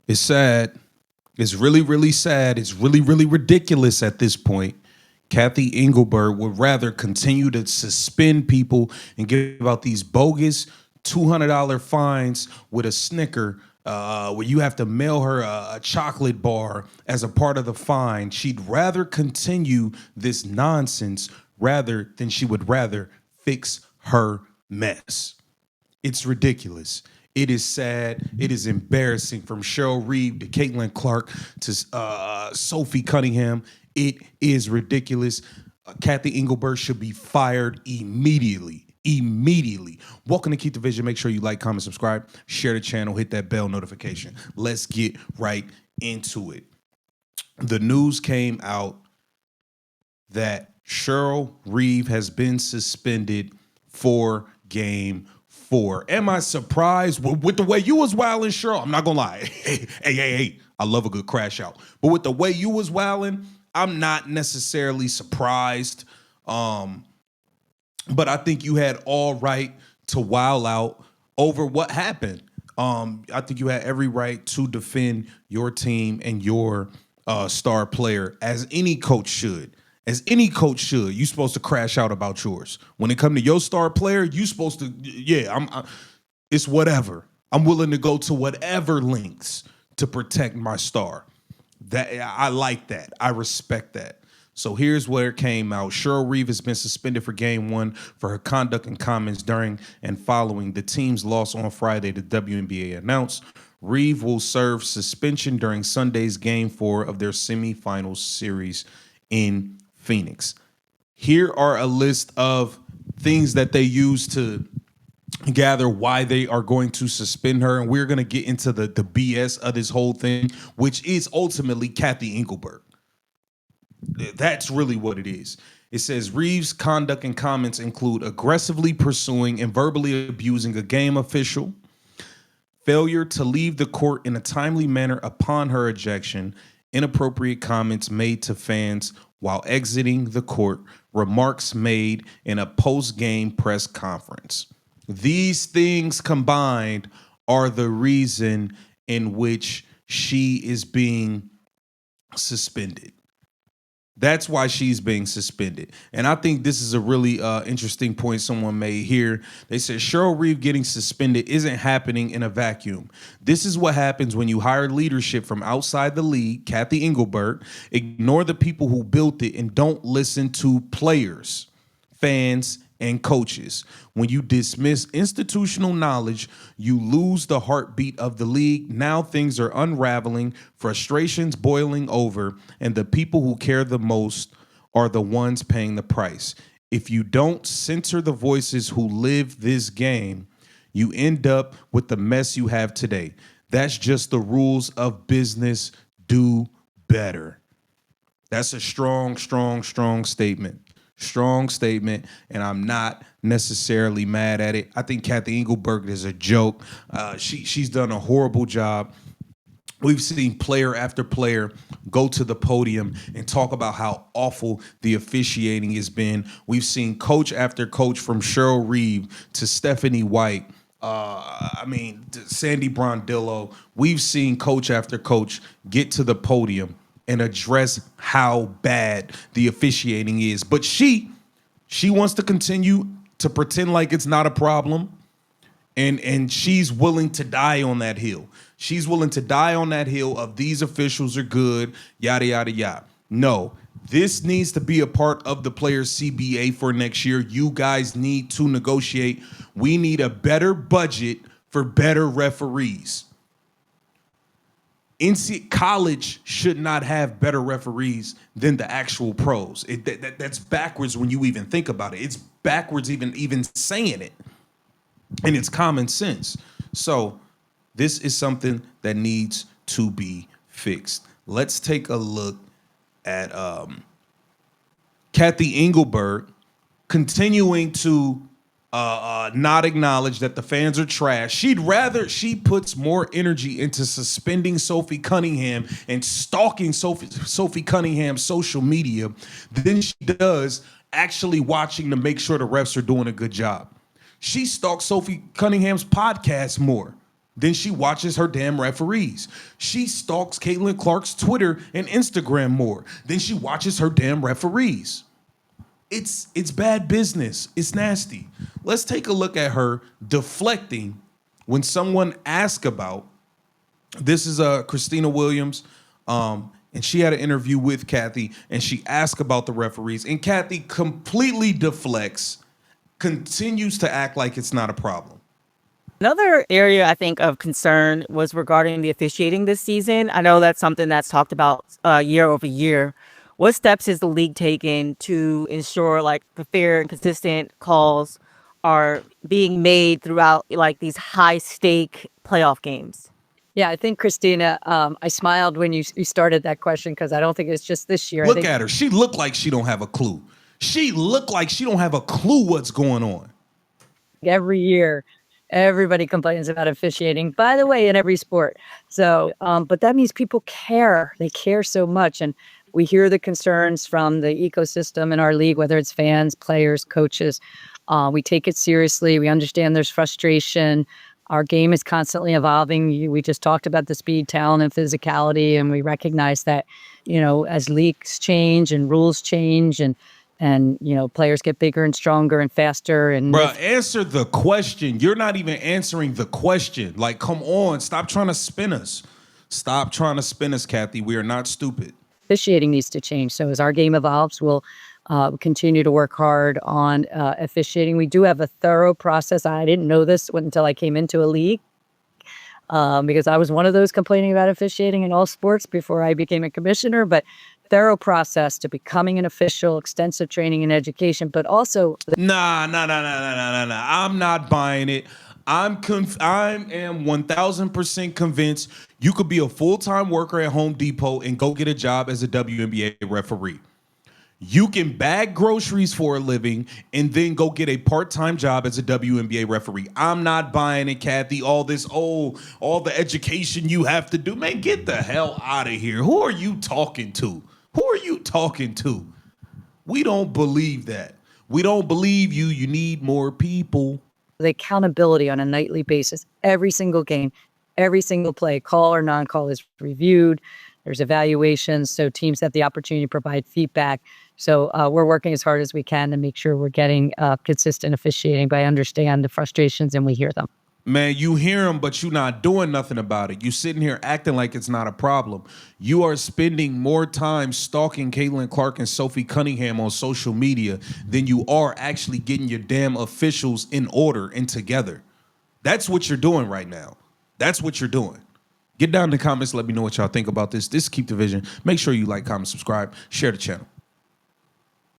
It's sad. It's really, really sad. It's really, really ridiculous at this point. Kathy Engelberg would rather continue to suspend people and give out these bogus $200 fines with a snicker where you have to mail her a chocolate bar as a part of the fine. She'd rather continue this nonsense rather than she would rather fix her mess. It's ridiculous. It is sad. It is embarrassing. From Cheryl Reeve to Caitlin Clark to Sophie Cunningham, it is ridiculous. Kathy Engelbert should be fired immediately. Immediately. Welcome to Keep the Vision. Make sure you like, comment, subscribe, share the channel, hit that bell notification. Let's get right into it. The news came out that Cheryl Reeve has been suspended for game 4. Am I surprised with the way you was wilding, Cheryl? I'm not gonna lie. Hey. I love a good crash out. But with the way you was wilding, I'm not necessarily surprised. But I think you had all right to wild out over what happened. I think you had every right to defend your team and your star player, as any coach should. As any coach should. You're supposed to crash out about yours. When it comes to your star player, you supposed to, it's whatever. I'm willing to go to whatever lengths to protect my star. That I like that. I respect that. So here's where it came out. Cheryl Reeve has been suspended for game 1 for her conduct and comments during and following the team's loss on Friday, the WNBA announced. Reeve will serve suspension during Sunday's game 4 of their semifinal series in Phoenix. Here are a list of things that they use to gather why they are going to suspend her, and we're going to get into the BS of this whole thing, which is ultimately Kathy Engelberg. That's really what it is. It says Reeves' conduct and comments include aggressively pursuing and verbally abusing a game official, failure to leave the court in a timely manner upon her ejection, inappropriate comments made to fans while exiting the court, remarks made in a post-game press conference. These things combined are the reason in which she is being suspended. That's why she's being suspended. And I think this is a really interesting point someone made here. They said Cheryl Reeve getting suspended isn't happening in a vacuum. This is what happens when you hire leadership from outside the league, Kathy Engelbert, ignore the people who built it, and don't listen to players, fans, and coaches. When you dismiss institutional knowledge, you lose the heartbeat of the league. Now things are unraveling, frustrations boiling over, and the people who care the most are the ones paying the price. If you don't censor the voices who live this game, you end up with the mess you have today. That's just the rules of business. Do better. That's a strong statement. Strong statement, and I'm not necessarily mad at it. I think Kathy Engelberg is a joke. She's done a horrible job. We've seen player after player go to the podium and talk about how awful the officiating has been. We've seen coach after coach, from Cheryl Reeve to Stephanie White, Sandy Brondillo. We've seen coach after coach get to the podium and address how bad the officiating is. But she wants to continue to pretend like it's not a problem, and she's willing to die on that hill. She's willing to die on that hill of these officials are good, yada, yada, yada. No, this needs to be a part of the players' CBA for next year. You guys need to negotiate. We need a better budget for better referees. NC college should not have better referees than the actual pros. That's backwards when you even think about it. It's backwards even saying it. And it's common sense. So this is something that needs to be fixed. Let's take a look at Kathy Engelberg continuing to not acknowledge that the fans are trash. She puts more energy into suspending Sophie Cunningham and stalking Sophie Cunningham's social media than she does actually watching to make sure the refs are doing a good job. She stalks Sophie Cunningham's podcast more. than she watches her damn referees. She stalks Caitlin Clark's Twitter and Instagram more than she watches her damn referees. It's bad business. It's nasty. Let's take a look at her deflecting when someone asks about, this is Christina Williams, and she had an interview with Kathy, and she asked about the referees, and Kathy completely deflects, continues to act like it's not a problem. Another area I think of concern was regarding the officiating this season. I know that's something that's talked about year over year. What steps is the league taking to ensure like the fair and consistent calls are being made throughout like these high stake playoff games? Yeah, I think, Christina, I smiled when you started that question because I don't think it's just this year. Look at her. She looked like she don't have a clue. She looked like she don't have a clue what's going on. Every year, everybody complains about officiating, by the way, in every sport. So, but that means people care. They care so much. And we hear the concerns from the ecosystem in our league, whether it's fans, players, coaches. We take it seriously. We understand there's frustration. Our game is constantly evolving. We just talked about the speed, talent, and physicality, and we recognize that, as leagues change and rules change, and players get bigger and stronger and faster. And bruh, answer the question. You're not even answering the question. Like, come on, stop trying to spin us. Stop trying to spin us, Kathy. We are not stupid. Officiating needs to change. So as our game evolves, we'll continue to work hard on officiating. We do have a thorough process. I didn't know this until I came into a league because I was one of those complaining about officiating in all sports before I became a commissioner. But thorough process to becoming an official, extensive training and education, but also Nah. I'm not buying it. I am 1000% convinced you could be a full-time worker at Home Depot and go get a job as a WNBA referee. You can bag groceries for a living and then go get a part-time job as a WNBA referee. I'm not buying it, Kathy. All the education you have to do. Man, get the hell out of here. Who are you talking to? Who are you talking to? We don't believe that. We don't believe you. You need more people. the accountability on a nightly basis. Every single game, every single play, call or non-call, is reviewed. There's evaluations, so teams have the opportunity to provide feedback. So we're working as hard as we can to make sure we're getting consistent officiating, but I understand the frustrations and we hear them. Man, you hear them, but you're not doing nothing about it. You sitting here acting like it's not a problem. You are spending more time stalking Caitlin Clark and Sophie Cunningham on social media than you are actually getting your damn officials in order and together. That's what you're doing right now. That's what you're doing. Get down in the comments. Let me know what y'all think about this. This is Keep the Vision. Make sure you like, comment, subscribe, share the channel.